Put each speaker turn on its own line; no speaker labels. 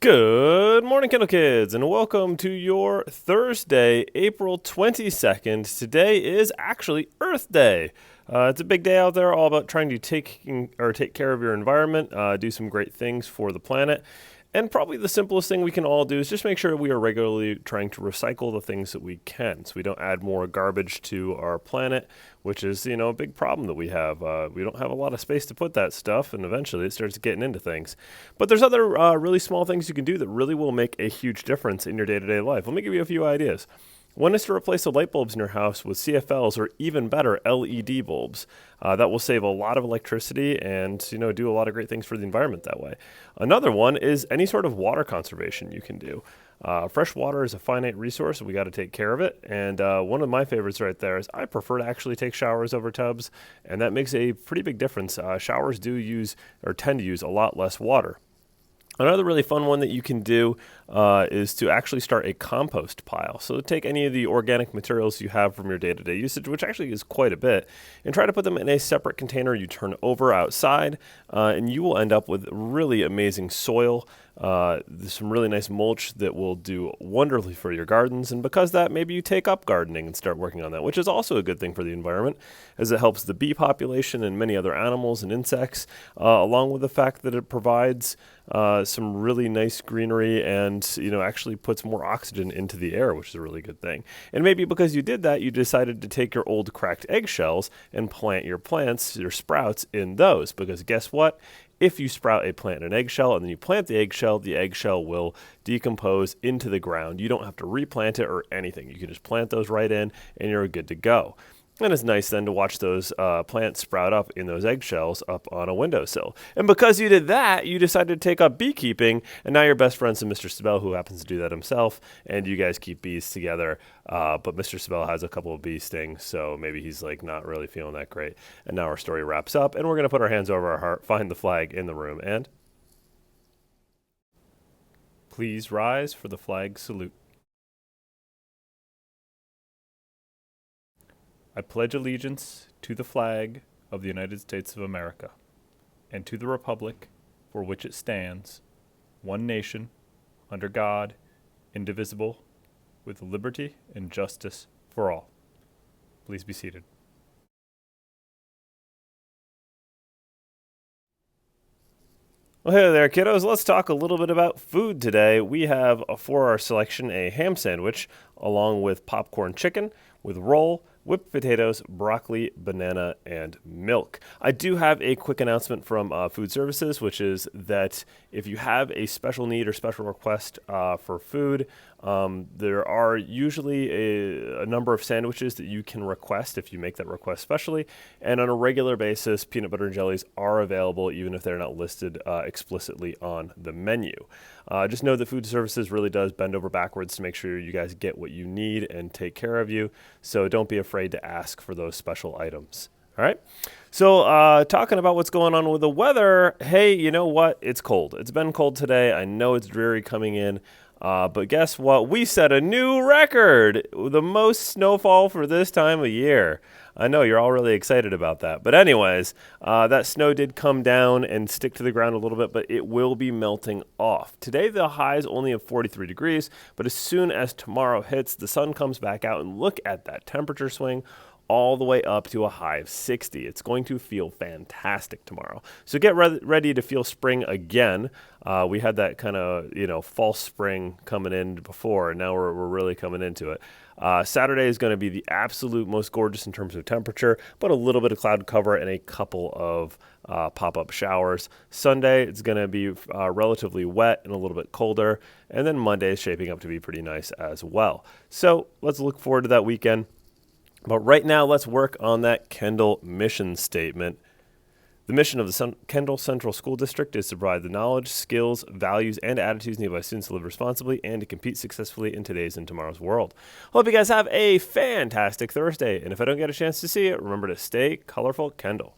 Good morning, Kindle Kids, and welcome to your Thursday, April 22nd. Today is actually Earth Day. It's a big day out there, all about trying to take care of your environment, do some great things for the planet. And probably the simplest thing we can all do is just make sure we are regularly trying to recycle the things that we can so we don't add more garbage to our planet, which is, a big problem that we have. We don't have a lot of space to put that stuff, and eventually it starts getting into things. But there's other really small things you can do that really will make a huge difference in your day-to-day life. Let me give you a few ideas. One is to replace the light bulbs in your house with CFLs or even better, LED bulbs. That will save a lot of electricity and, do a lot of great things for the environment that way. Another one is any sort of water conservation you can do. Fresh water is a finite resource, and we got to take care of it. And one of my favorites right there is I prefer to actually take showers over tubs, and that makes a pretty big difference. Showers tend to use a lot less water. Another really fun one that you can do is to actually start a compost pile. So take any of the organic materials you have from your day-to-day usage, which actually is quite a bit, and try to put them in a separate container you turn over outside, and you will end up with really amazing soil. There's some really nice mulch that will do wonderfully for your gardens, and because of that, maybe you take up gardening and start working on that, which is also a good thing for the environment, as it helps the bee population and many other animals and insects, along with the fact that it provides some really nice greenery and, actually puts more oxygen into the air, which is a really good thing. And maybe because you did that, you decided to take your old cracked eggshells and plant your sprouts in those, because guess what? If you sprout a plant in an eggshell and then you plant the eggshell will decompose into the ground. You don't have to replant it or anything. You can just plant those right in and you're good to go. And it's nice then to watch those plants sprout up in those eggshells up on a windowsill. And because you did that, you decided to take up beekeeping, and now you're best friends with Mr. Sibel, who happens to do that himself, and you guys keep bees together. But Mr. Sibel has a couple of bee stings, so maybe he's not really feeling that great. And now our story wraps up, and we're going to put our hands over our heart, find the flag in the room, and please rise for the flag salute. I pledge allegiance to the flag of the United States of America and to the republic for which it stands, one nation, under God, indivisible, with liberty and justice for all. Please be seated. Well, hey there, kiddos. Let's talk a little bit about food today. We have for our selection a ham sandwich along with popcorn chicken with roll, whipped potatoes, broccoli, banana, and milk. I do have a quick announcement from Food Services, which is that if you have a special need or special request for food, there are usually a number of sandwiches that you can request if you make that request specially. And on a regular basis, peanut butter and jellies are available even if they're not listed explicitly on the menu. Just know that Food Services really does bend over backwards to make sure you guys get what you need and take care of you. So don't be afraid to ask for those special items. All right. So talking about what's going on with the weather, hey, you know what? It's cold. It's been cold today. I know it's dreary coming in. But guess what? We set a new record, the most snowfall for this time of year. I know you're all really excited about that. But anyways, that snow did come down and stick to the ground a little bit, but it will be melting off. Today, the high is only at 43 degrees, but as soon as tomorrow hits, the sun comes back out, and look at that temperature swing all the way up to a high of 60. It's going to feel fantastic tomorrow. So get ready to feel spring again. We had that kind of, false spring coming in before, and now we're really coming into it. Saturday is going to be the absolute most gorgeous in terms of temperature, but a little bit of cloud cover and a couple of pop-up showers. Sunday, it's going to be relatively wet and a little bit colder, and then Monday is shaping up to be pretty nice as well. So let's look forward to that weekend. But right now, let's work on that Kendall mission statement. The mission of the Kendall Central School District is to provide the knowledge, skills, values, and attitudes needed by students to live responsibly and to compete successfully in today's and tomorrow's world. Hope you guys have a fantastic Thursday. And if I don't get a chance to see it, remember to stay colorful, Kendall.